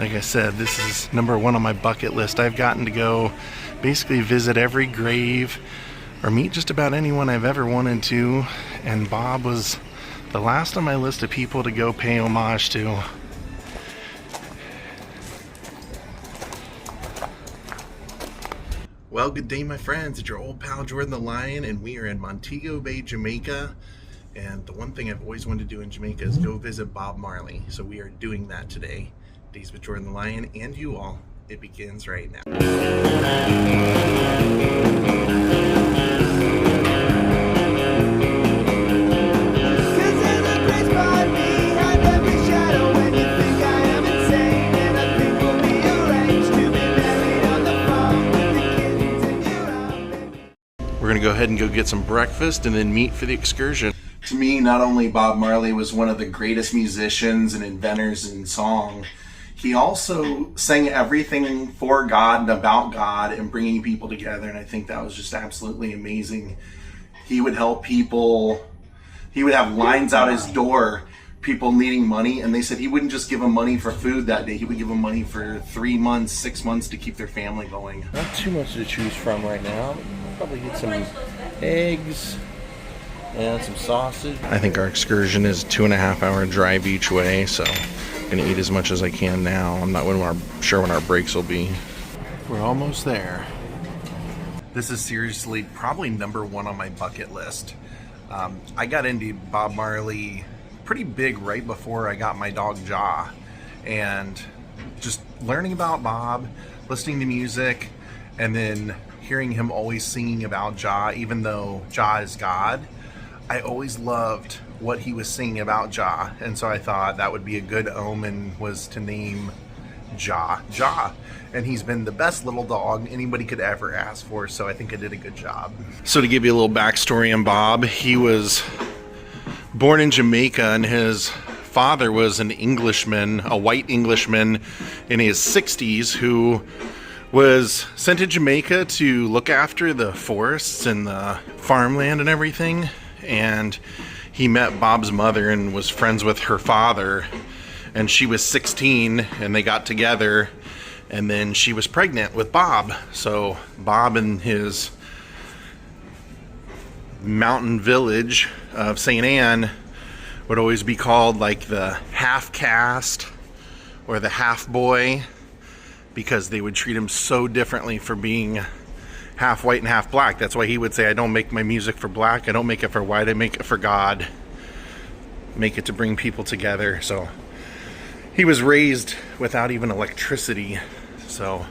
Like I said, this is #1 on my bucket list. I've gotten to go basically visit every grave or meet just about anyone I've ever wanted to, and Bob was the last on my list of people to go pay homage to. Well, good day, my friends. It's your old pal Jordan the Lion, and we are in Montego Bay, Jamaica. And the one thing I've always wanted to do in Jamaica is go visit Bob Marley. So we are doing that today. Daze with Jordan the Lion and you all. It begins right now. We're gonna go ahead and go get some breakfast and then meet for the excursion. To me, not only Bob Marley was one of the greatest musicians and inventors in song, he also sang everything for God and about God and bringing people together, and I think that was just absolutely amazing. He would help people. He would have lines out his door, people needing money, and they said he wouldn't just give them money for food that day. He would give them money for 3 months, 6 months to keep their family going. Not too much to choose from right now. I'll probably get some eggs and some sausage. I think our excursion is a 2.5-hour drive each way, so I'm gonna eat as much as I can now. I'm not sure when our breaks will be. We're almost there. This is seriously probably #1 on my bucket list. I got into Bob Marley pretty big right before I got my dog Jah, and just learning about Bob, listening to music, and then hearing him always singing about Jah, even though Jah is God. I always loved what he was singing about Jah, and so I thought that would be a good omen was to name Jah. And he's been the best little dog anybody could ever ask for, so I think I did a good job. So to give you a little backstory on Bob, he was born in Jamaica, and his father was an Englishman, a white Englishman in his 60s who was sent to Jamaica to look after the forests and the farmland and everything. And he met Bob's mother and was friends with her father, and she was 16 and they got together, and then she was pregnant with Bob. So Bob and his mountain village of St. Anne would always be called like the half caste or the half boy, because they would treat him so differently for being half white and half black. That's why he would say, I don't make my music for black, I don't make it for white, I make it for God, make it to bring people together. So he was raised without even electricity. So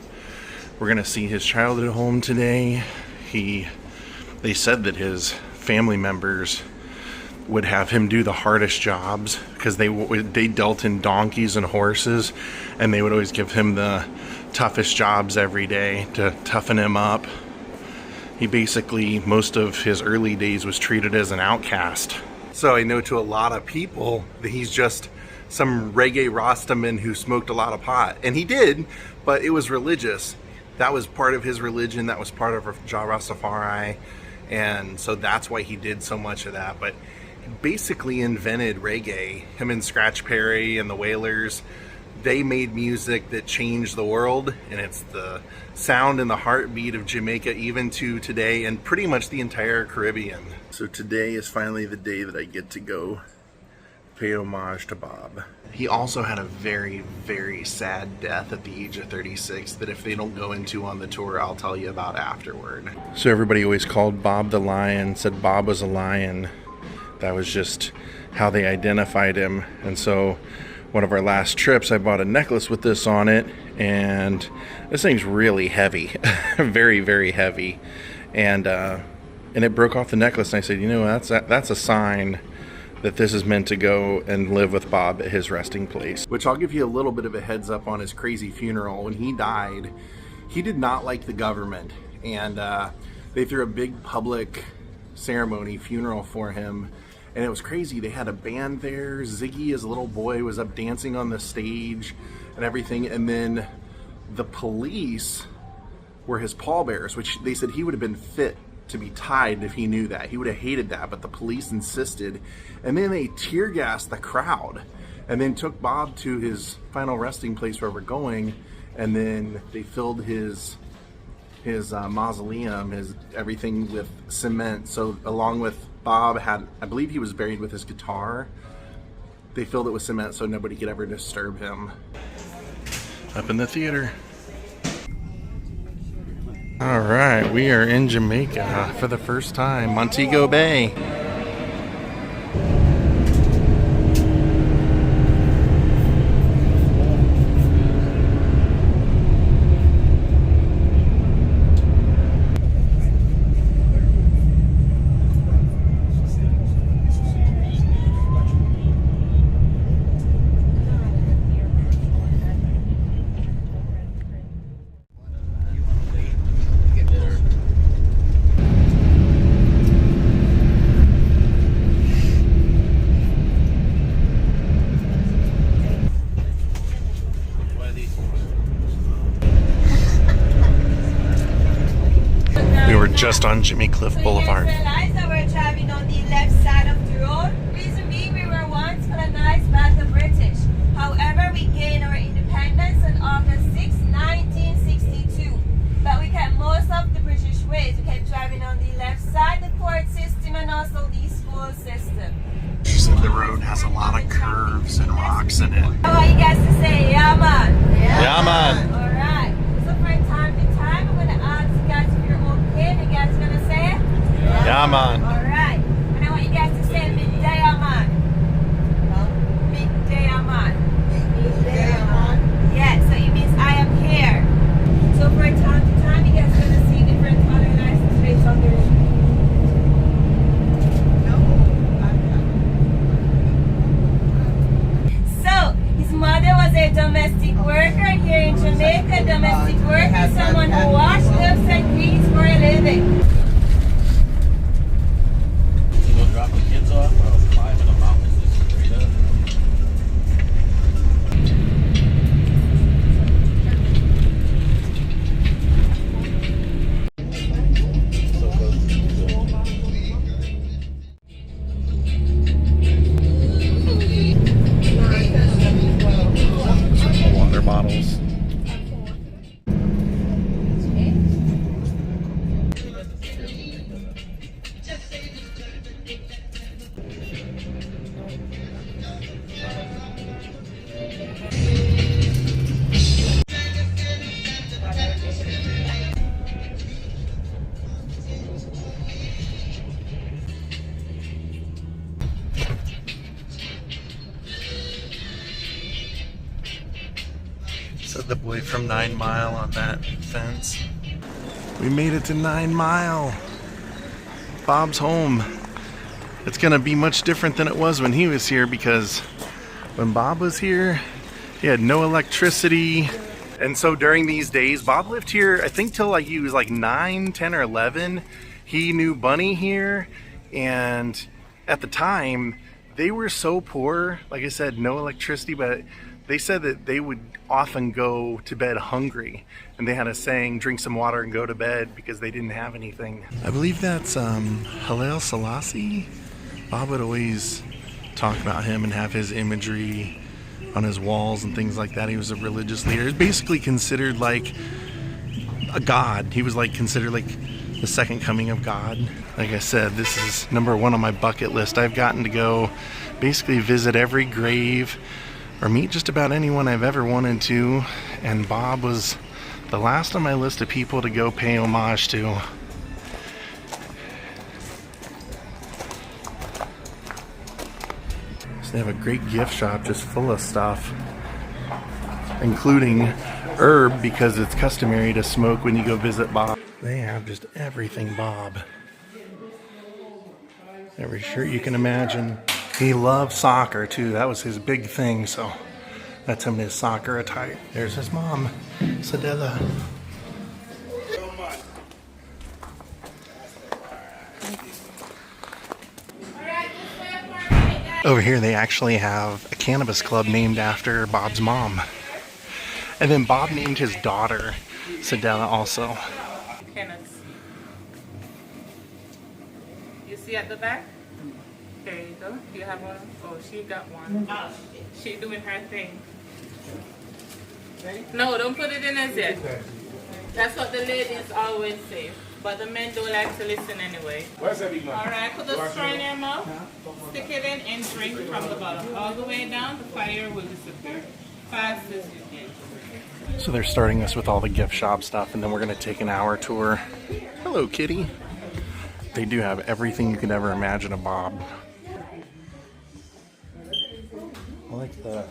we're gonna see his childhood home today. They said that his family members would have him do the hardest jobs because they dealt in donkeys and horses, and they would always give him the toughest jobs every day to toughen him up. He basically, most of his early days, was treated as an outcast. So I know to a lot of people that he's just some reggae Rastaman who smoked a lot of pot. And he did, but it was religious. That was part of his religion. That was part of Jah Rastafari. And so that's why he did so much of that. But he basically invented reggae. Him and Scratch Perry and the Wailers, they made music that changed the world, and it's the sound and the heartbeat of Jamaica even to today, and pretty much the entire Caribbean. So today is finally the day that I get to go pay homage to Bob. He also had a very, very sad death at the age of 36 that if they don't go into on the tour, I'll tell you about afterward. So everybody always called Bob the Lion, said Bob was a lion. That was just how they identified him. And so one of our last trips, I bought a necklace with this on it, and this thing's really heavy, very, very heavy. And it broke off the necklace, and I said, you know, that's a sign that this is meant to go and live with Bob at his resting place. Which I'll give you a little bit of a heads up on his crazy funeral. When he died, he did not like the government, and they threw a big public ceremony funeral for him. And it was crazy. They had a band there. Ziggy, as a little boy, was up dancing on the stage and everything. And then the police were his pallbearers, which they said he would have been fit to be tied if he knew that. He would have hated that, but the police insisted. And then they tear gassed the crowd. and then took Bob to his final resting place where we're going, and then they filled his mausoleum, his everything with cement. So along with Bob had, I believe he was buried with his guitar, they filled it with cement so nobody could ever disturb him. Up in the theater. All right, we are in Jamaica for the first time, Montego Bay. Just on Jimmy Cliff Boulevard. So you realize that we're driving on the left side of the road. Reason being, we were once colonized by the British. However, we gained our independence on August 6, 1962. But we kept most of the British ways. We kept driving on the left side, the court system, and also the school system. She said the road has a lot of curves and rocks in it. I want you guys to say, yeah, man. Yeah, man. All right. So from time to time, I'm going to ask you guys if you're okay. You guys going to say it? Yeah, man. All right. And I want you guys to say midday, man. Midday, man. Midday, man. Yeah, so it means I am here. So from time to time, you guys going to see different color license plates on the road. Mother was a domestic worker here in Jamaica. Domestic worker, someone who washed, cooks, and cleans for a living. You go drop the kids off or climb in the mountains just straight up. Water bottles. Said the boy from 9 Mile on that fence. We made it to 9 Mile. Bob's home. It's gonna be much different than it was when he was here, because when Bob was here, he had no electricity. And so during these days, Bob lived here, I think till like he was like 9, 10, or 11. He knew Bunny here, and at the time, they were so poor, like I said, no electricity, but they said that they would often go to bed hungry, and they had a saying, drink some water and go to bed, because they didn't have anything. I believe that's Haile Selassie. Bob would always talk about him and have his imagery on his walls and things like that. He was a religious leader. He was basically considered like a god. He was like considered like the second coming of God. Like I said, this is #1 on my bucket list. I've gotten to go basically visit every grave or meet just about anyone I've ever wanted to, and Bob was the last on my list of people to go pay homage to. So they have a great gift shop just full of stuff, including herb, because it's customary to smoke when you go visit Bob. They have just everything Bob. Every shirt you can imagine. He loved soccer too. That was his big thing, so that's him in his soccer attire. There's his mom, Sadella. Over here they actually have a cannabis club named after Bob's mom. And then Bob named his daughter Sadella also. Kenneth. You see at the back? There you go. Do you have one? Oh, she got one. She doing her thing. No, don't put it in as yet. That's what the ladies always say. But the men don't like to listen anyway. Where's that big man? Alright, put the straw in your mouth. Stick it in and drink from the bottom. All the way down, the fire will disappear. Fast as you can. So they're starting us with all the gift shop stuff, and then we're going to take an hour tour. Hello, kitty. They do have everything you could ever imagine a Bob. I like the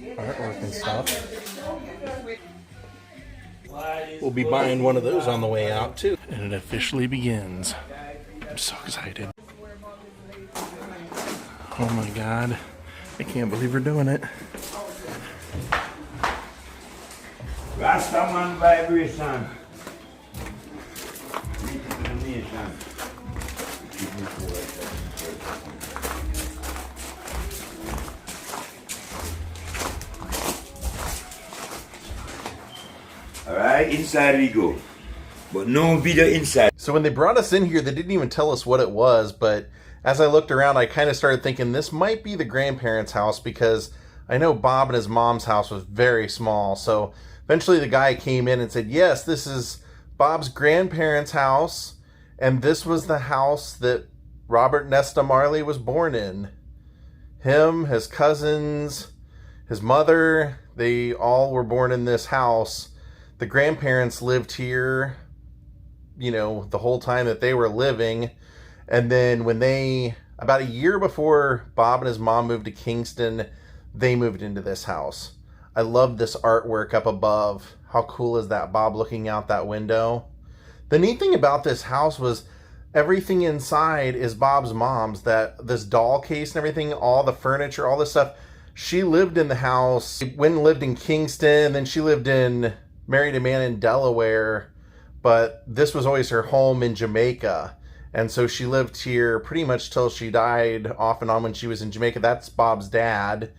artwork and stuff. We'll be buying one of those on the way out too. And it officially begins. I'm so excited. Oh my God. I can't believe we're doing it. Rastaman vibration. Alright, inside we go. But no video inside. So when they brought us in here, they didn't even tell us what it was, but as I looked around, I kind of started thinking this might be the grandparents' house, because I know Bob and his mom's house was very small. So eventually the guy came in and said, yes, this is Bob's grandparents' house, and this was the house that Robert Nesta Marley was born in. Him, his cousins, his mother, they all were born in this house. The grandparents lived here, you know, the whole time that they were living. And then when they, about a year before Bob and his mom moved to Kingston, they moved into this house. I love this artwork up above. How cool is that, Bob looking out that window? The neat thing about this house was everything inside is Bob's mom's. This doll case and everything, all the furniture, all this stuff. She lived in the house. She went and lived in Kingston, then she married a man in Delaware, but this was always her home in Jamaica. And so she lived here pretty much till she died, off and on when she was in Jamaica. That's Bob's dad.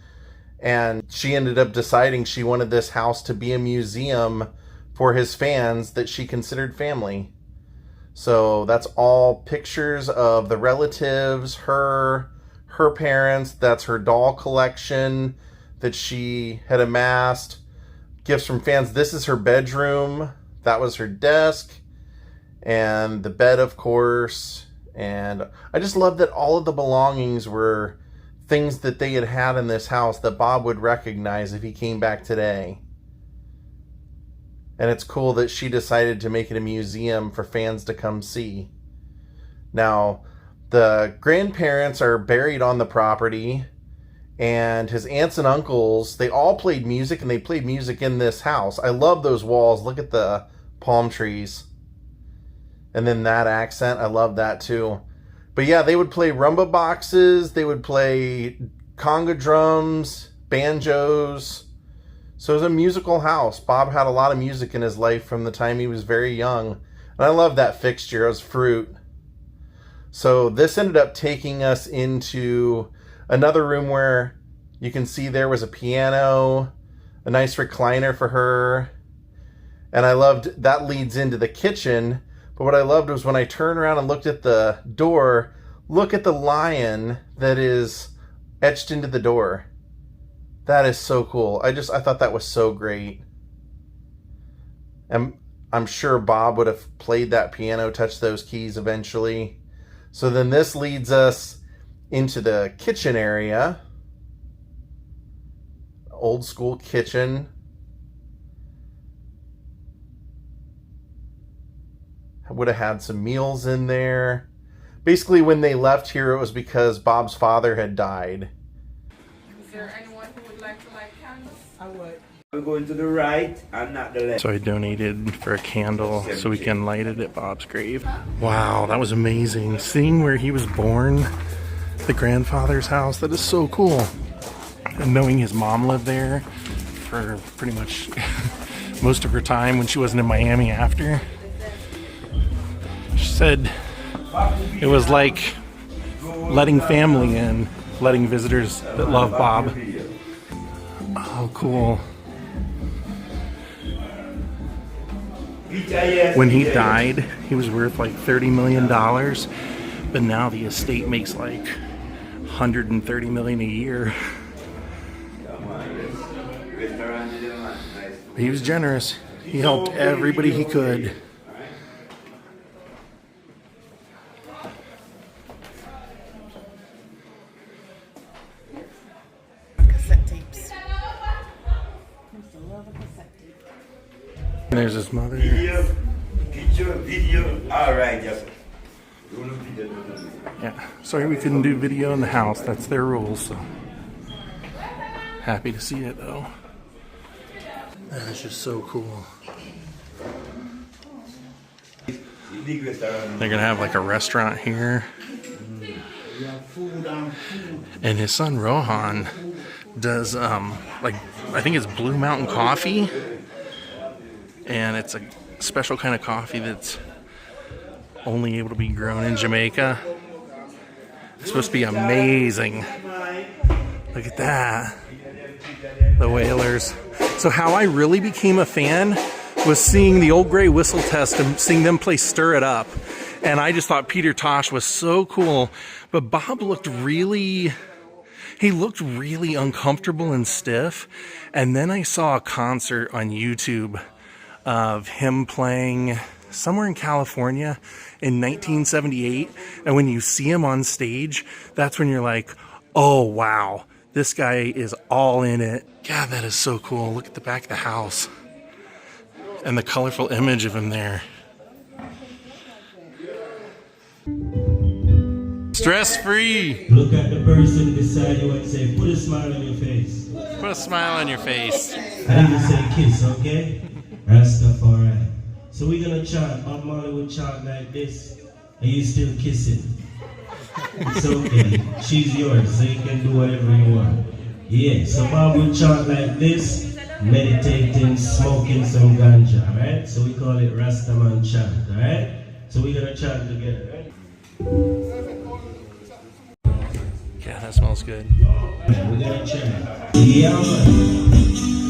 And she ended up deciding she wanted this house to be a museum for his fans that she considered family. So that's all pictures of the relatives, her parents. That's her doll collection that she had amassed. Gifts from fans. This is her bedroom. That was her desk. And the bed, of course. And I just love that all of the belongings were things that they had had in this house that Bob would recognize if he came back today. And it's cool that she decided to make it a museum for fans to come see. Now, the grandparents are buried on the property. And his aunts and uncles, they all played music, and they played music in this house. I love those walls. Look at the palm trees. And then that accent, I love that too. But yeah, they would play rumba boxes, they would play conga drums, banjos. So it was a musical house. Bob had a lot of music in his life from the time he was very young. And I love that fixture. It was fruit. So this ended up taking us into another room where you can see there was a piano, a nice recliner for her. And I loved, that leads into the kitchen. But what I loved was when I turned around and looked at the door, look at the lion that is etched into the door. That is so cool. I thought that was so great. And I'm sure Bob would have played that piano, touched those keys eventually. So then this leads us into the kitchen area. Old school kitchen. I would have had some meals in there. Basically, when they left here, it was because Bob's father had died. Is there anyone who would like to light candles? I would. We're going to the right and not the left. So I donated for a candle so we can light it at Bob's grave. Wow, that was amazing. Seeing where he was born, the grandfather's house, that is so cool. And knowing his mom lived there for pretty much most of her time when she wasn't in Miami after. She said it was like letting family in, letting visitors that love Bob. Oh, cool. When he died, he was worth like $30 million. But now the estate makes like 130 million a year. He was generous. He helped everybody he could. Cassette tapes. And there's his mother. Video. All right, yes. Yeah. Sorry we couldn't do video in the house. That's their rules. So happy to see it though. That is just so cool. They're gonna have like a restaurant here. And his son Rohan does like I think it's Blue Mountain coffee. And it's a special kind of coffee that's only able to be grown in Jamaica. It's supposed to be amazing. Look at that. The Whalers. So how I really became a fan was seeing the Old Grey Whistle Test and seeing them play Stir It Up. And I just thought Peter Tosh was so cool. But Bob looked really uncomfortable and stiff. And then I saw a concert on YouTube of him playing somewhere in California in 1978. And when you see him on stage, that's when you're like, oh wow, this guy is all in it. God, that is so cool. Look at the back of the house and the colorful image of him there. Stress-free. Look at the person beside you and say, put a smile on your face. Put a smile on your face. I need to say kiss, okay? Rastafari. So we're gonna chant. Marley will chant like this, and you still kissing. It's okay. She's yours, so you can do whatever you want. Yeah, so Bob will chant like this, meditating, smoking some ganja, alright? So we call it Rastaman chant, alright? So we're gonna chant together, right? Yeah, that smells good. We're gonna chant. Yeah, man.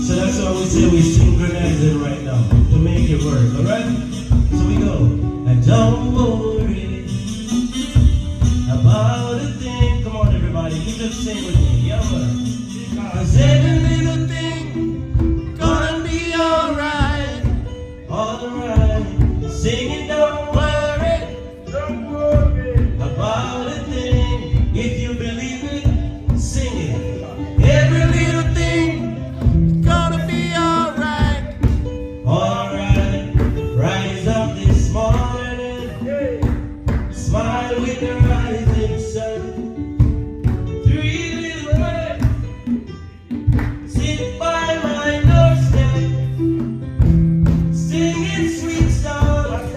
So that's why we say we synchronize it right now to make it work, alright? So we go. And don't worry about a thing. Come on, everybody, you just sing with me. Yeah, man. 'Cause every little thing gonna be alright. Alright. Singing, don't worry. Don't worry about a thing. If you believe it, sing it. Every little thing gonna be alright. Alright. Rise up this morning. Smile with the rising sun. 3 little birds sit by my doorstep, singing sweet songs.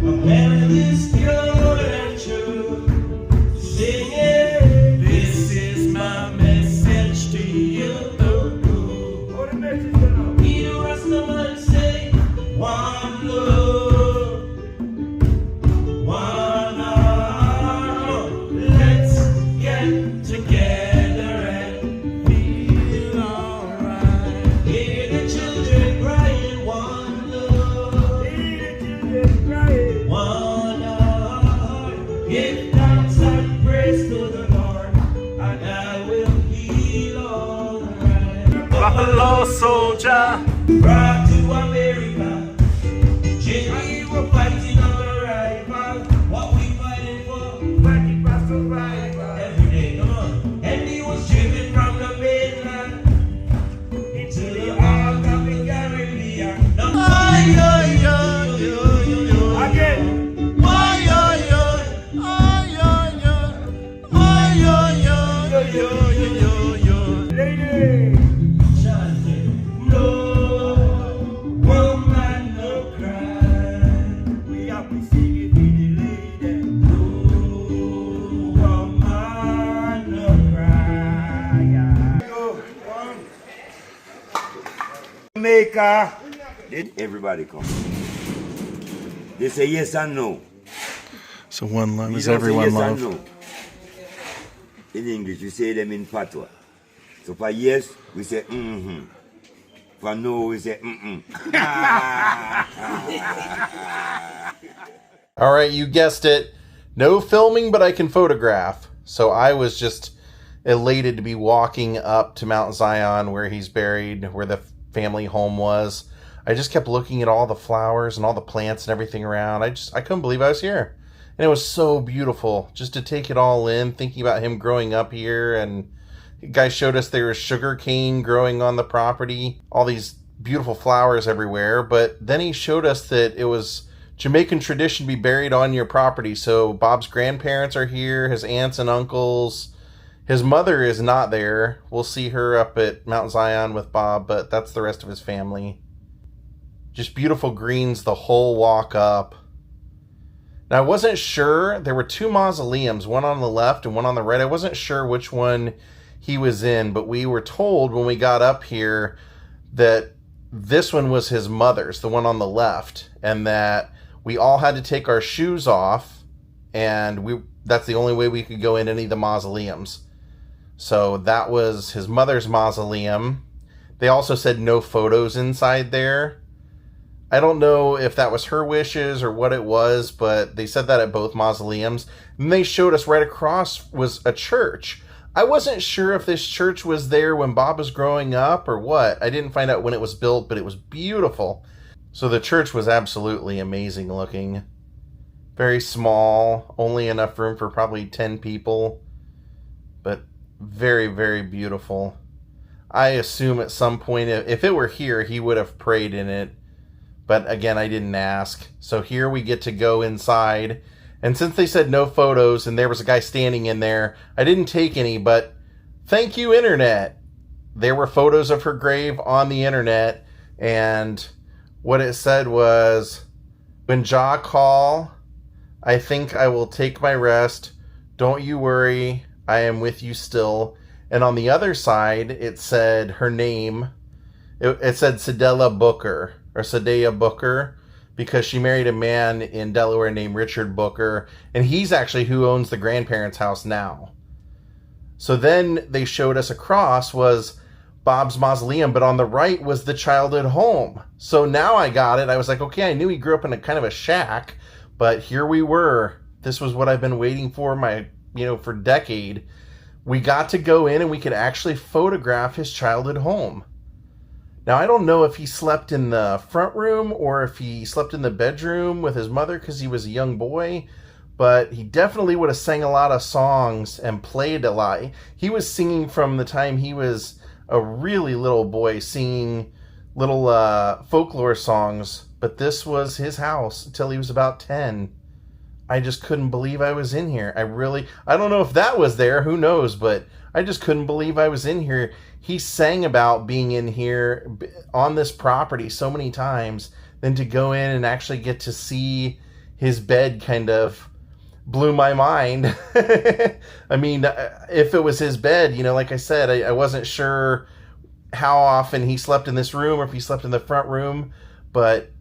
A melody pure and true. Singing, this is my message to you. Hear Rastaman say, one love, one heart. Let's get together and feel alright. Hear the children crying, one love, one heart. Give thanks and praise to the Lord, and I will feel alright. Buffalo soldier. Brought to America, Jimmy, we're fighting our rival. What we fighting for? Fighting for survival. Every day, come on. And he was driven from the mainland into the heart of the Caribbean. Now, again. Chanting, no woman, no cry. We have to sing it with the lady. No woman, no cry. Jamaica. Did everybody come? They say yes and no. So one love We is don't say everyone yes love. and no. In English, we say them in patois. So for yes, we say mm-hmm. For no, we say mm-mm. All right, you guessed it. No filming, but I can photograph. So I was just elated to be walking up to Mount Zion where he's buried, where the family home was. I just kept looking at all the flowers and all the plants and everything around. I couldn't believe I was here. And it was so beautiful just to take it all in, thinking about him growing up here. And the guy showed us there was sugar cane growing on the property, all these beautiful flowers everywhere. But then he showed us that it was Jamaican tradition to be buried on your property. So Bob's grandparents are here, his aunts and uncles. His mother is not there. We'll see her up at Mount Zion with Bob, but that's the rest of his family. Just beautiful greens the whole walk up. Now, I wasn't sure. There were two mausoleums, one on the left and one on the right. I wasn't sure which one he was in, but we were told when we got up here that this one was his mother's, the one on the left, and that we all had to take our shoes off, and that's the only way we could go in any of the mausoleums. So that was his mother's mausoleum. They also said no photos inside there. I don't know if that was her wishes or what it was, but they said that at both mausoleums. And they showed us right across was a church. I wasn't sure if this church was there when Bob was growing up or what. I didn't find out when it was built, but it was beautiful. So the church was absolutely amazing looking. Very small, only enough room for probably 10 people. But very, very beautiful. I assume at some point, if it were here, he would have prayed in it. But again, I didn't ask. So here we get to go inside. And since they said no photos and there was a guy standing in there, I didn't take any, but thank you, internet. There were photos of her grave on the internet. And what it said was, when Jah call, I think I will take my rest. Don't you worry, I am with you still. And on the other side, it said her name. It said Sedella Booker. Or Sadea Booker, because she married a man in Delaware named Richard Booker, and he's actually who owns the grandparents' house now. So then they showed us across was Bob's mausoleum, but on the right was the childhood home. So now I got it. I was like, okay, I knew he grew up in a kind of a shack, but here we were. This was what I've been waiting for for a decade. We got to go in and we could actually photograph his childhood home. Now, I don't know if he slept in the front room or if he slept in the bedroom with his mother because he was a young boy, but he definitely would have sang a lot of songs and played a lot. He was singing from the time he was a really little boy, singing little folklore songs, but this was his house until he was about 10. I just couldn't believe I was in here. I don't know if that was there, who knows, but I just couldn't believe I was in here. He sang about being in here on this property so many times. Then to go in and actually get to see his bed kind of blew my mind. I mean, if it was his bed, like I said, I wasn't sure how often he slept in this room or if he slept in the front room. But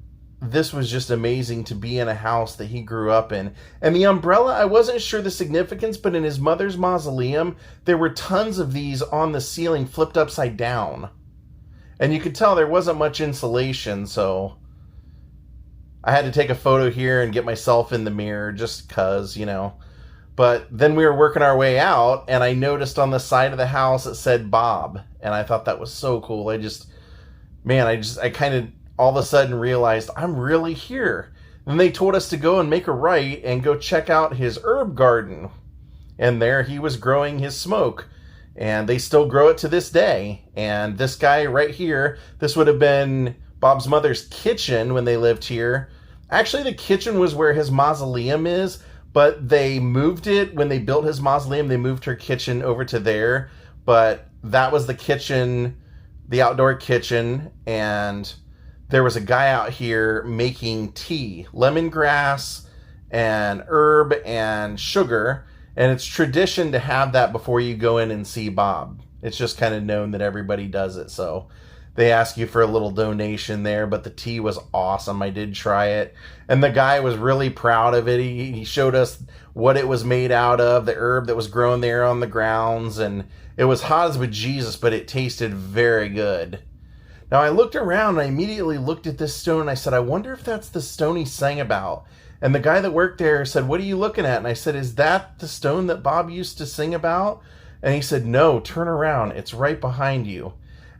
this was just amazing to be in a house that he grew up in. And the umbrella, I wasn't sure the significance, but in his mother's mausoleum, there were tons of these on the ceiling flipped upside down. And you could tell there wasn't much insulation, so I had to take a photo here and get myself in the mirror just because, But then we were working our way out, and I noticed on the side of the house it said Bob. And I thought that was so cool. I kind of all of a sudden realized I'm really here. And they told us to go and make a right and go check out his herb garden. And there he was growing his smoke. And they still grow it to this day. And this guy right here, this would have been Bob's mother's kitchen when they lived here. Actually, the kitchen was where his mausoleum is, but they moved it when they built his mausoleum. They moved her kitchen over to there. But that was the kitchen, the outdoor kitchen, and there was a guy out here making tea, lemongrass and herb and sugar. And it's tradition to have that before you go in and see Bob. It's just kind of known that everybody does it. So they ask you for a little donation there, but the tea was awesome. I did try it. And the guy was really proud of it. He showed us what it was made out of, the herb that was grown there on the grounds. And it was hot as bejesus, but it tasted very good. Now, I looked around and I immediately looked at this stone and I said, I wonder if that's the stone he sang about. And the guy that worked there said, "What are you looking at?" And I said, "Is that the stone that Bob used to sing about?" And he said, "No, turn around. It's right behind you."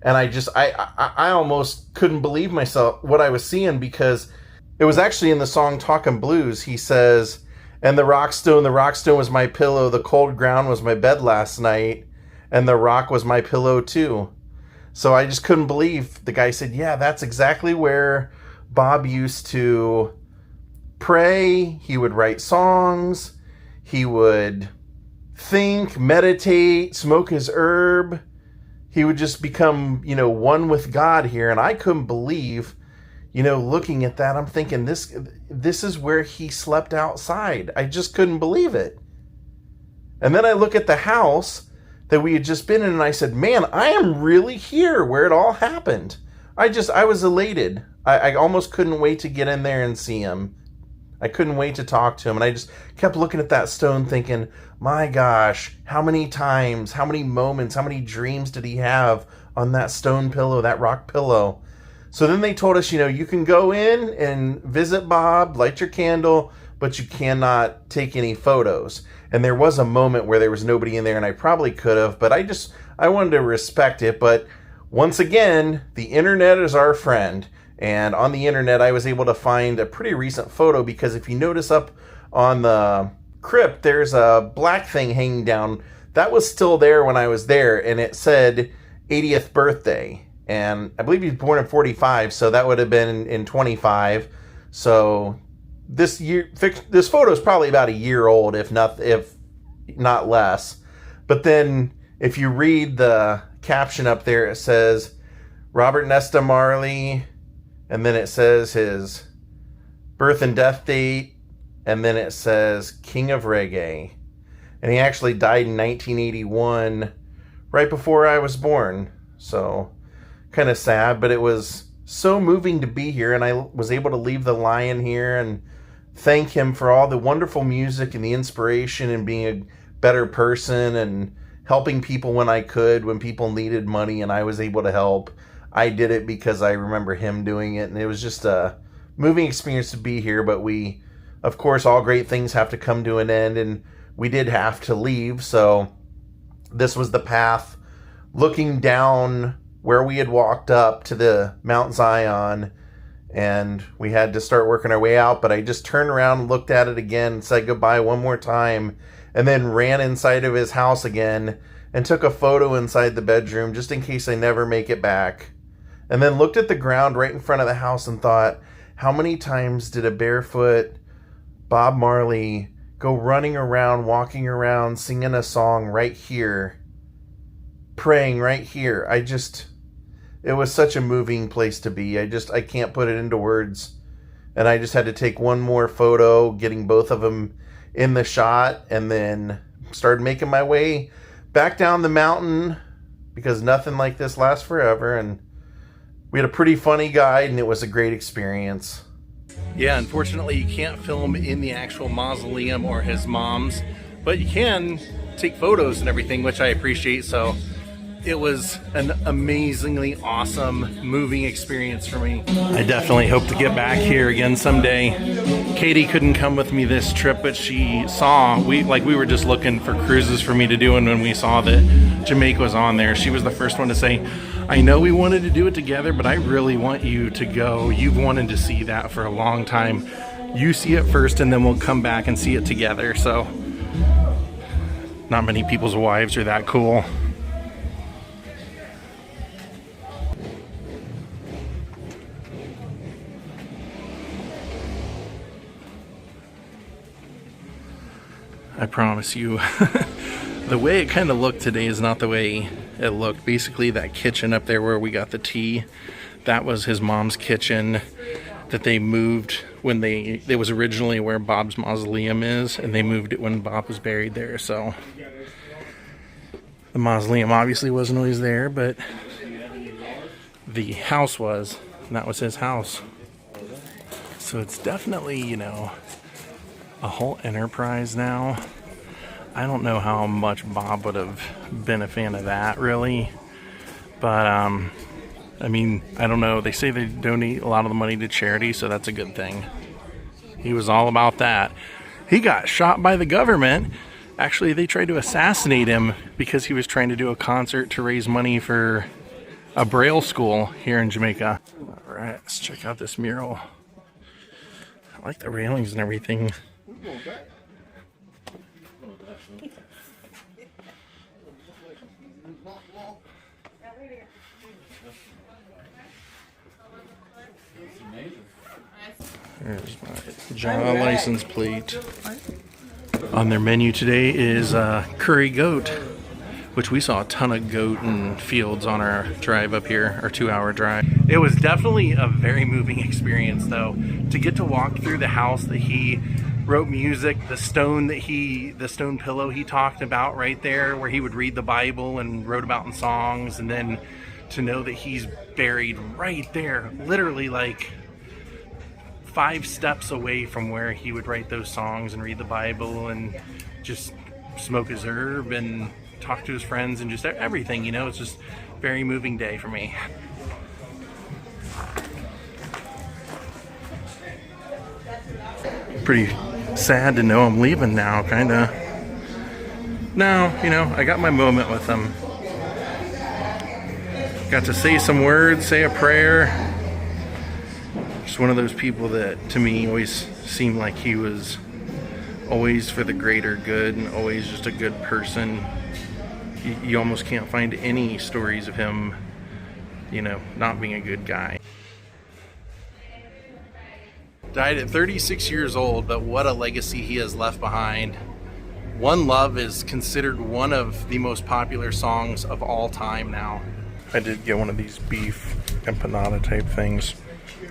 And I almost couldn't believe myself what I was seeing, because it was actually in the song Talkin' Blues. He says, "And the rock stone was my pillow. The cold ground was my bed last night. And the rock was my pillow too." So I just couldn't believe. The guy said, "Yeah, that's exactly where Bob used to pray. He would write songs. He would think, meditate, smoke his herb. He would just become, one with God here." And I couldn't believe, looking at that, I'm thinking this is where he slept outside. I just couldn't believe it. And then I look at the house that we had just been in, and I said, "Man, I am really here where it all happened." I was elated. I almost couldn't wait to get in there and see him. I couldn't wait to talk to him. And I just kept looking at that stone thinking, my gosh, how many times, how many moments, how many dreams did he have on that stone pillow, that rock pillow? So then they told us, you can go in and visit Bob, light your candle, but you cannot take any photos. And there was a moment where there was nobody in there, and I probably could have, but I wanted to respect it. But once again, the internet is our friend. And on the internet, I was able to find a pretty recent photo, because if you notice up on the crypt, there's a black thing hanging down. That was still there when I was there, and it said 80th birthday. And I believe he was born in 45, so that would have been in 25. So this photo is probably about a year old, if not less. But then if you read the caption up there, it says Robert Nesta Marley, and then it says his birth and death date, and then it says King of Reggae. And he actually died in 1981, right before I was born. So kind of sad, but it was so moving to be here, and I was able to leave the lion here and thank him for all the wonderful music and the inspiration and being a better person and helping people when I could, when people needed money and I was able to help. I did it because I remember him doing it, and it was just a moving experience to be here. But of course, all great things have to come to an end, and we did have to leave. So this was the path looking down where we had walked up to the Mount Zion, and we had to start working our way out. But I just turned around, looked at it again, said goodbye one more time, and then ran inside of his house again and took a photo inside the bedroom just in case I never make it back. And then looked at the ground right in front of the house and thought, how many times did a barefoot Bob Marley go running around, walking around, singing a song right here, praying right here? It was such a moving place to be. I can't put it into words. And I just had to take one more photo, getting both of them in the shot, and then started making my way back down the mountain, because nothing like this lasts forever. And we had a pretty funny guide, and it was a great experience. Yeah, unfortunately, you can't film in the actual mausoleum or his mom's, but you can take photos and everything, which I appreciate. So it was an amazingly awesome, moving experience for me. I definitely hope to get back here again someday. Katie couldn't come with me this trip, but she saw, we were just looking for cruises for me to do, and when we saw that Jamaica was on there, she was the first one to say, I know we wanted to do it together, but I really want you to go. You've wanted to see that for a long time. You see it first, and then we'll come back and see it together. So not many people's wives are that cool. I promise you, the way it kind of looked today is not the way it looked. Basically, that kitchen up there where we got the tea, that was his mom's kitchen that they moved when it was originally where Bob's mausoleum is, and they moved it when Bob was buried there. So the mausoleum obviously wasn't always there, but the house was, and that was his house. So it's definitely, a whole enterprise now. I don't know how much Bob would have been a fan of that, really. But, I mean, I don't know. They say they donate a lot of the money to charity, so that's a good thing. He was all about that. He got shot by the government. Actually, they tried to assassinate him because he was trying to do a concert to raise money for a Braille school here in Jamaica. All right, let's check out this mural. I like the railings and everything. There's my Jaw license plate. On their menu today is curry goat, which we saw a ton of goat and fields on our drive up here, our 2-hour drive. It was definitely a very moving experience though, to get to walk through the house that he wrote music, the stone pillow he talked about right there, where he would read the Bible and wrote about in songs, and then to know that he's buried right there, literally like 5 steps away from where he would write those songs and read the Bible and just smoke his herb and talk to his friends and just everything, you know. It's just a very moving day for me. Pretty sad to know I'm leaving now, kinda. No, you know, I got my moment with him. Got to say some words, say a prayer. Just one of those people that, to me, always seemed like he was always for the greater good and always just a good person. You almost can't find any stories of him, you know, not being a good guy. Died at 36 years old, but what a legacy he has left behind. One Love is considered one of the most popular songs of all time now. I did get one of these beef empanada type things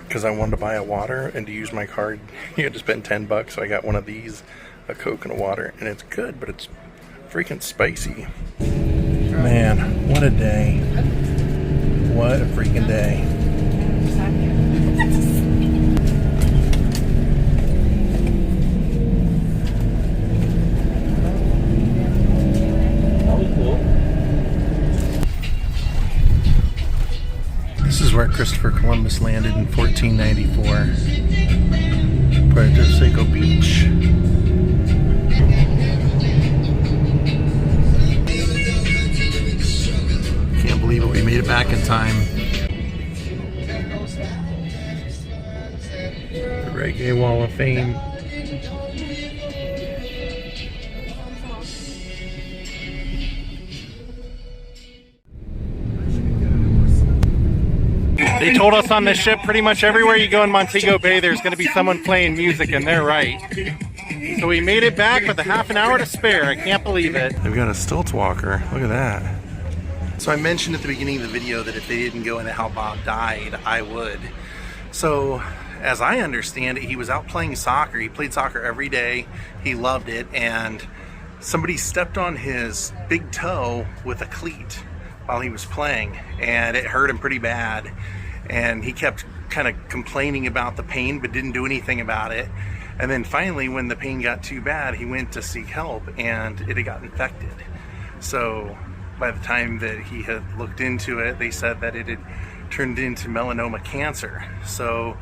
because I wanted to buy a water, and to use my card you had to spend $10, so I got one of these, a Coke and a water, and it's good, but it's freaking spicy. Man, what a day. What a freaking day. This is where Christopher Columbus landed in 1494. Puerto Seco Beach. Can't believe it, we made it back in time. The Reggae Wall of Fame. They told us on this ship pretty much everywhere you go in Montego Bay there's going to be someone playing music, and they're right. So we made it back with a half an hour to spare. I can't believe it. They've got a stilt walker. Look at that. So I mentioned at the beginning of the video that if they didn't go into how Bob died, I would. So as I understand it, he was out playing soccer. He played soccer every day. He loved it, and somebody stepped on his big toe with a cleat while he was playing, and it hurt him pretty bad. And he kept kind of complaining about the pain, but didn't do anything about it. And then finally, when the pain got too bad, he went to seek help, and it had got infected. So by the time that he had looked into it, they said that it had turned into melanoma cancer. So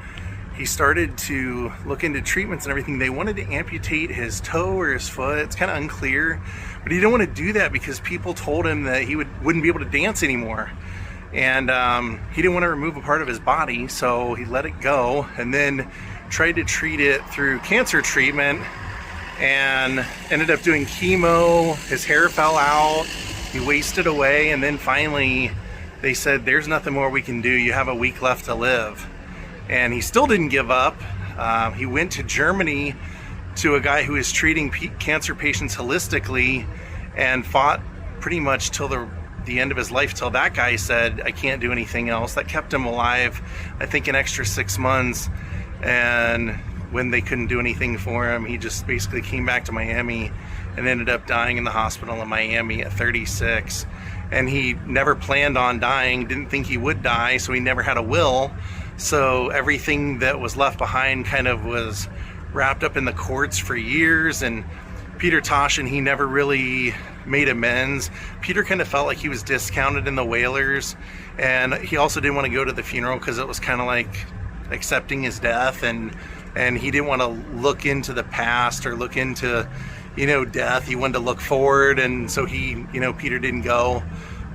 he started to look into treatments and everything. They wanted to amputate his toe or his foot. It's kind of unclear, but he didn't want to do that because people told him that he wouldn't be able to dance anymore. And he didn't want to remove a part of his body, so he let it go and then tried to treat it through cancer treatment and ended up doing chemo. His hair fell out, he wasted away, and then finally they said, there's nothing more we can do, you have a week left to live. And he still didn't give up. He went to Germany to a guy who is treating cancer patients holistically and fought pretty much till the end of his life, till that guy said, I can't do anything else. That kept him alive, I think, an extra 6 months. And when they couldn't do anything for him, he just basically came back to Miami and ended up dying in the hospital in Miami at 36. And he never planned on dying, didn't think he would die, so he never had a will. So everything that was left behind kind of was wrapped up in the courts for years. And Peter Toshin, he never really made amends. Peter kind of felt like he was discounted in the Whalers, and he also didn't want to go to the funeral because it was kind of like accepting his death, and and he didn't want to look into the past or look into, you know, death. He wanted to look forward, and so he, you know, Peter didn't go.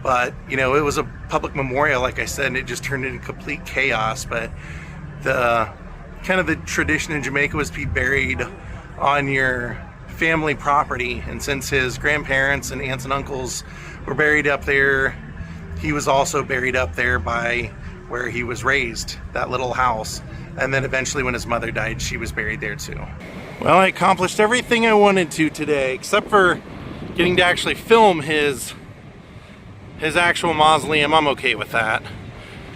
But, you know, it was a public memorial, like I said, and it just turned into complete chaos. But the kind of the tradition in Jamaica was to be buried on your family property, and since his grandparents and aunts and uncles were buried up there, he was also buried up there by where he was raised, that little house. And then eventually when his mother died, she was buried there too. Well, I accomplished everything I wanted to today, except for getting to actually film his actual mausoleum. I'm okay with that.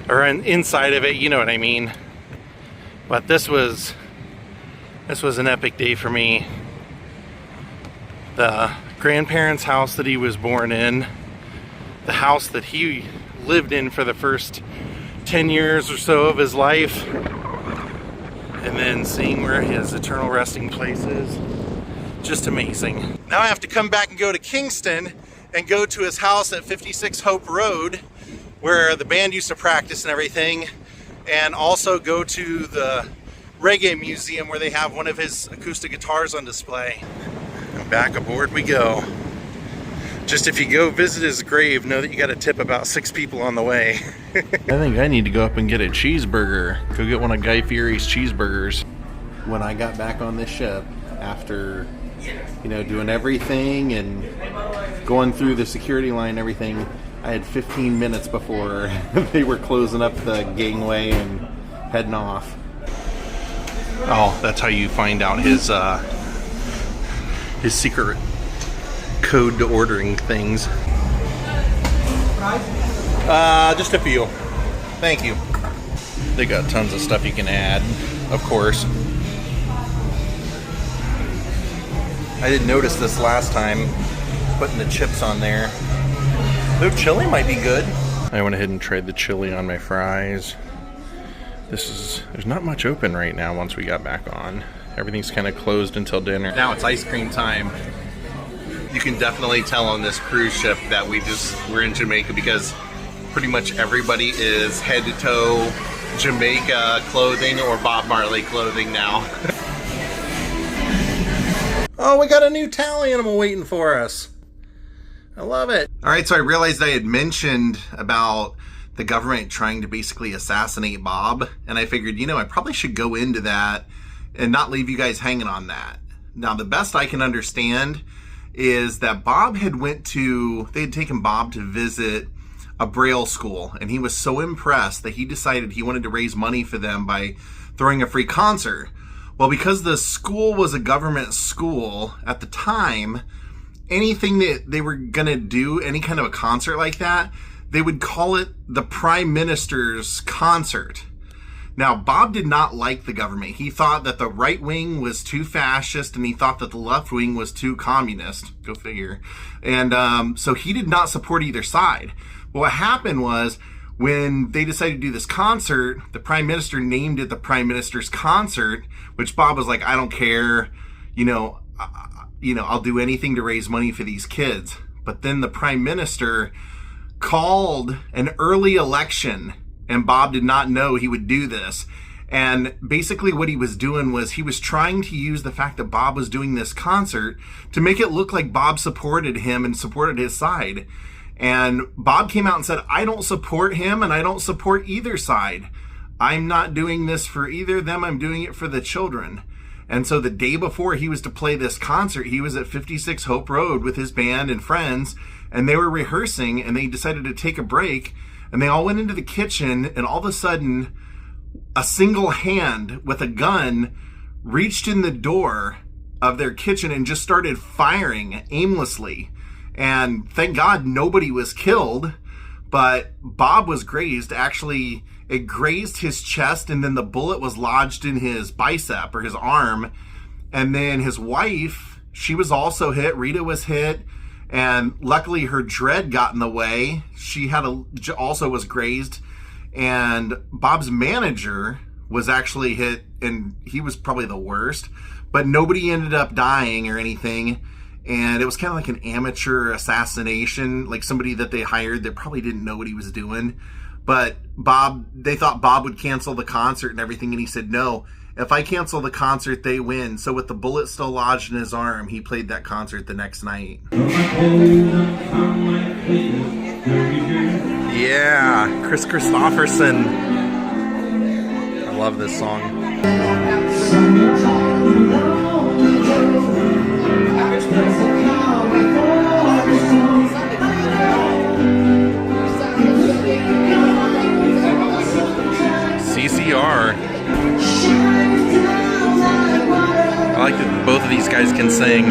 Or inside of it, you know what I mean. But this was an epic day for me. The grandparents' house that he was born in, the house that he lived in for the first 10 years or so of his life, and then seeing where his eternal resting place is. Just amazing. Now I have to come back and go to Kingston and go to his house at 56 Hope Road, where the band used to practice and everything, and also go to the Reggae Museum where they have one of his acoustic guitars on display. And back aboard we go. Just if you go visit his grave, know that you got to tip about 6 people on the way. I think I need to go up and get a cheeseburger. Go get one of Guy Fieri's cheeseburgers. When I got back on this ship, after, you know, doing everything and going through the security line and everything, I had 15 minutes before they were closing up the gangway and heading off. Oh, that's how you find out his secret code to ordering things. Just a few. Thank you. They got tons of stuff you can add, of course. I didn't notice this last time, putting the chips on there. Their chili might be good. I went ahead and tried the chili on my fries. There's not much open right now once we got back on. Everything's kind of closed until dinner. Now it's ice cream time. You can definitely tell on this cruise ship that we're in Jamaica, because pretty much everybody is head to toe Jamaica clothing or Bob Marley clothing now. Oh, we got a new tally animal waiting for us. I love it. All right, so I realized I had mentioned about the government trying to basically assassinate Bob, and I figured, you know, I probably should go into that and not leave you guys hanging on that. Now, the best I can understand is that Bob had they had taken Bob to visit a Braille school, and he was so impressed that he decided he wanted to raise money for them by throwing a free concert. Well, because the school was a government school at the time, anything that they were gonna do, any kind of a concert like that, they would call it the Prime Minister's concert. Now, Bob did not like the government. He thought that the right wing was too fascist, and he thought that the left wing was too communist. Go figure. And so he did not support either side. But what happened was, when they decided to do this concert, the Prime Minister named it the Prime Minister's concert, which Bob was like, I don't care, I'll do anything to raise money for these kids. But then the Prime Minister called an early election, and Bob did not know he would do this. And basically what he was doing was he was trying to use the fact that Bob was doing this concert to make it look like Bob supported him and supported his side. And Bob came out and said, I don't support him, and I don't support either side. I'm not doing this for either of them. I'm doing it for the children. And so the day before he was to play this concert, he was at 56 Hope Road with his band and friends, and they were rehearsing, and they decided to take a break, and they all went into the kitchen, and all of a sudden, a single hand with a gun reached in the door of their kitchen and just started firing aimlessly. And thank God nobody was killed, but Bob was grazed. Actually, it grazed his chest, and then the bullet was lodged in his bicep or his arm. And then his wife, she was also hit. Rita was hit, and luckily her dread got in the way. She also was grazed. And Bob's manager was actually hit, and he was probably the worst, but nobody ended up dying or anything. And it was kind of like an amateur assassination, like somebody that they hired that probably didn't know what he was doing. But they thought Bob would cancel the concert and everything, and he said no. If I cancel the concert, they win. So with the bullet still lodged in his arm, he played that concert the next night. Yeah, Chris Christopherson. I love this song. CCR. I like that both of these guys can sing.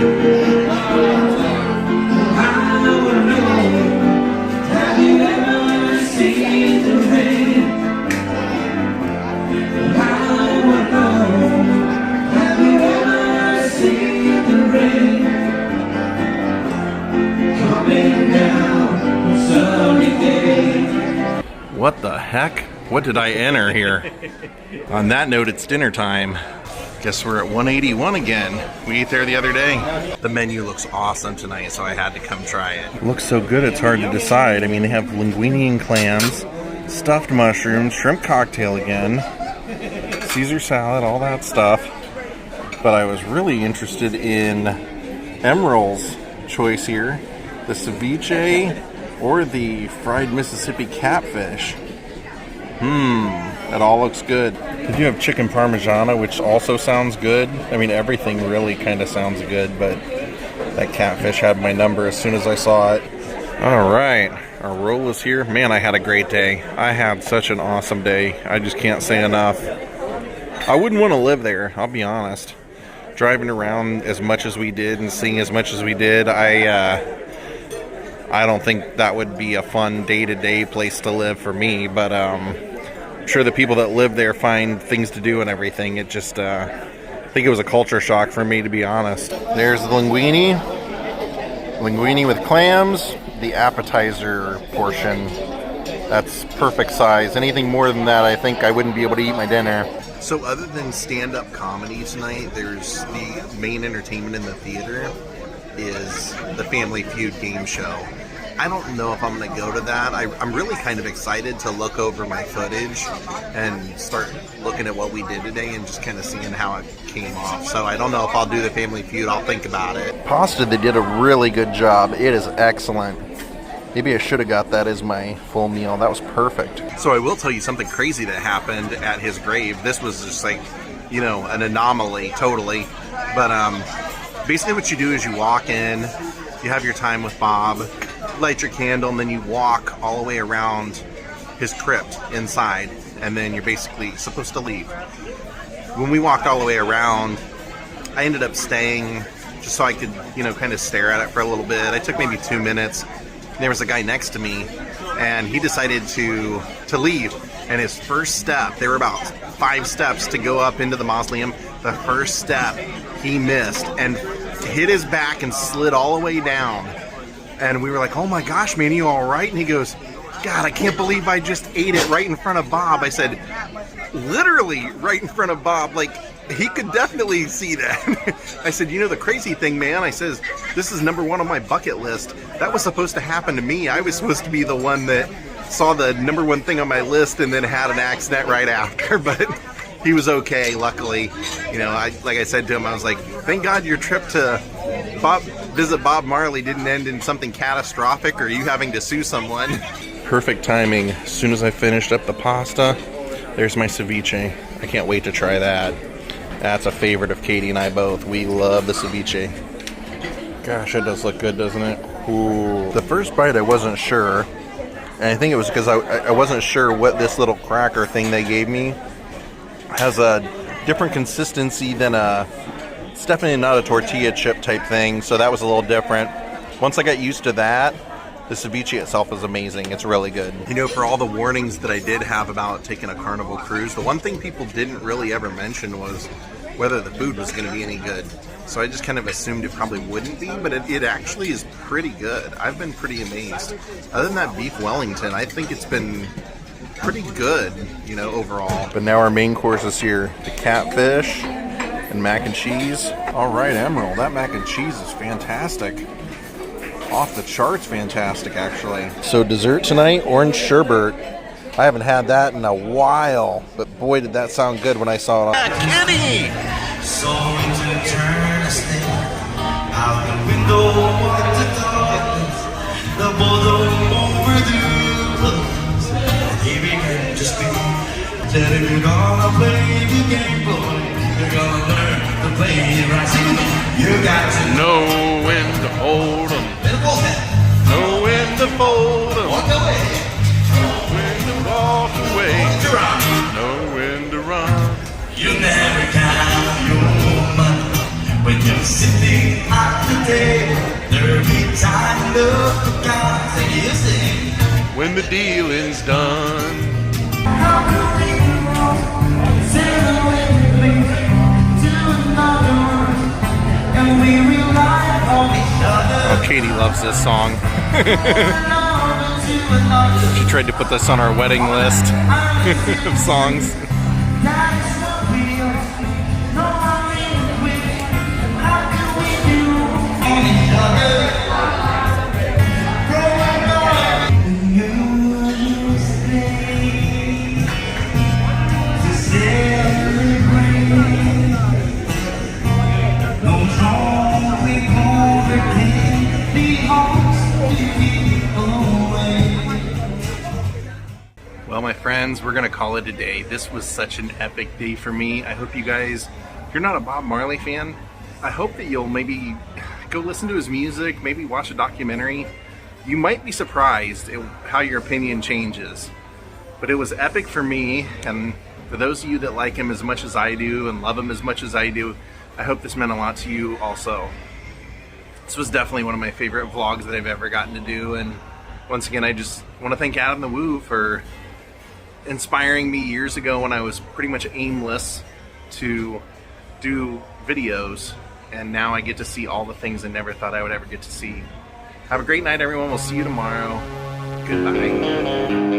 What the heck? What did I enter here? On that note, it's dinner time. Guess we're at 181 again. We ate there the other day. The menu looks awesome tonight, so I had to come try it. Looks so good, it's hard to decide. I mean, they have linguine and clams, stuffed mushrooms, shrimp cocktail again, Caesar salad, all that stuff. But I was really interested in Emerald's choice here, the ceviche or the fried Mississippi catfish. It all looks good. Did you have chicken parmigiana, which also sounds good? I mean, everything really kind of sounds good, but that catfish had my number as soon as I saw it. All right, our roll is here. Man, I had a great day. I had such an awesome day. I just can't say enough. I wouldn't want to live there, I'll be honest. Driving around as much as we did and seeing as much as we did, I don't think that would be a fun day-to-day place to live for me, but I'm sure the people that live there find things to do and everything. It just, I think it was a culture shock for me, to be honest. There's the linguine. Linguine with clams, the appetizer portion. That's perfect size. Anything more than that, I think I wouldn't be able to eat my dinner. So other than stand-up comedy tonight, there's the main entertainment in the theater is the Family Feud game show. I don't know if I'm going to go to that. I'm really kind of excited to look over my footage and start looking at what we did today and just kind of seeing how it came off. So I don't know if I'll do the Family Feud. I'll think about it. Pasta, they did a really good job. It is excellent. Maybe I should have got that as my full meal. That was perfect. So I will tell you something crazy that happened at his grave. This was just like, you know, an anomaly, totally. But basically what you do is you walk in, you have your time with Bob, light your candle, and then you walk all the way around his crypt inside, and then you're basically supposed to leave. When we walked all the way around, I ended up staying just so I could, you know, kind of stare at it for a little bit. I took maybe 2 minutes. There was a guy next to me, and he decided to leave. And his first step, there were about 5 steps to go up into the mausoleum. The first step, he missed and hit his back and slid all the way down. And we were like, oh my gosh, man, you all right? And he goes, God, I can't believe I just ate it right in front of Bob. I said, literally right in front of Bob. Like, he could definitely see that. I said, you know, the crazy thing, man, I says, this is #1 on my bucket list. That was supposed to happen to me. I was supposed to be the one that saw the #1 thing on my list and then had an accident right after. But he was okay, luckily. You know, like I said to him, I was like, thank God your trip to visit Bob Marley didn't end in something catastrophic or you having to sue someone. Perfect timing. As soon as I finished up the pasta, there's my ceviche. I can't wait to try that. That's a favorite of Katie and I both. We love the ceviche. Gosh, it does look good, doesn't it? Ooh. The first bite I wasn't sure, and I think it was because I wasn't sure what this little cracker thing they gave me has a different consistency than it's definitely not a tortilla chip type thing, so that was a little different. Once I got used to that, the ceviche itself is amazing. It's really good. You know, for all the warnings that I did have about taking a Carnival cruise, the one thing people didn't really ever mention was whether the food was going to be any good. So I just kind of assumed it probably wouldn't be, but it actually is pretty good. I've been pretty amazed. Other than that beef Wellington, I think it's been pretty good, you know, overall. But now our main course is here. The catfish and mac and cheese. All right, Emerald, that mac and cheese is fantastic. Off the charts fantastic, actually. So dessert tonight, orange sherbet. I haven't had that in a while, but boy did that sound good when I saw it on. Kenny! So to turn a stare out the window of the darkness, the bottom over the clothes. He began to speak. Said if you're gonna play the game, boy, you're gonna learn to play it right. You got to Know when to hold 'em, know when to fold 'em, walk away, when to walk away, know when to run. you never count your money when you're sitting at the table. There'll be time enough to count and you sing. When the dealing's done. Oh, Katie loves this song. She tried to put this on our wedding list of songs. Well, my friends, we're gonna call it a day. This was such an epic day for me. I hope you guys, if you're not a Bob Marley fan, I hope that you'll maybe go listen to his music, maybe watch a documentary. You might be surprised at how your opinion changes. But it was epic for me, and for those of you that like him as much as I do and love him as much as I do, I hope this meant a lot to you also. This was definitely one of my favorite vlogs that I've ever gotten to do, and once again, I just want to thank Adam the Woo for inspiring me years ago when I was pretty much aimless to do videos, and now I get to see all the things I never thought I would ever get to see. Have a great night, everyone. We'll see you tomorrow. Goodbye.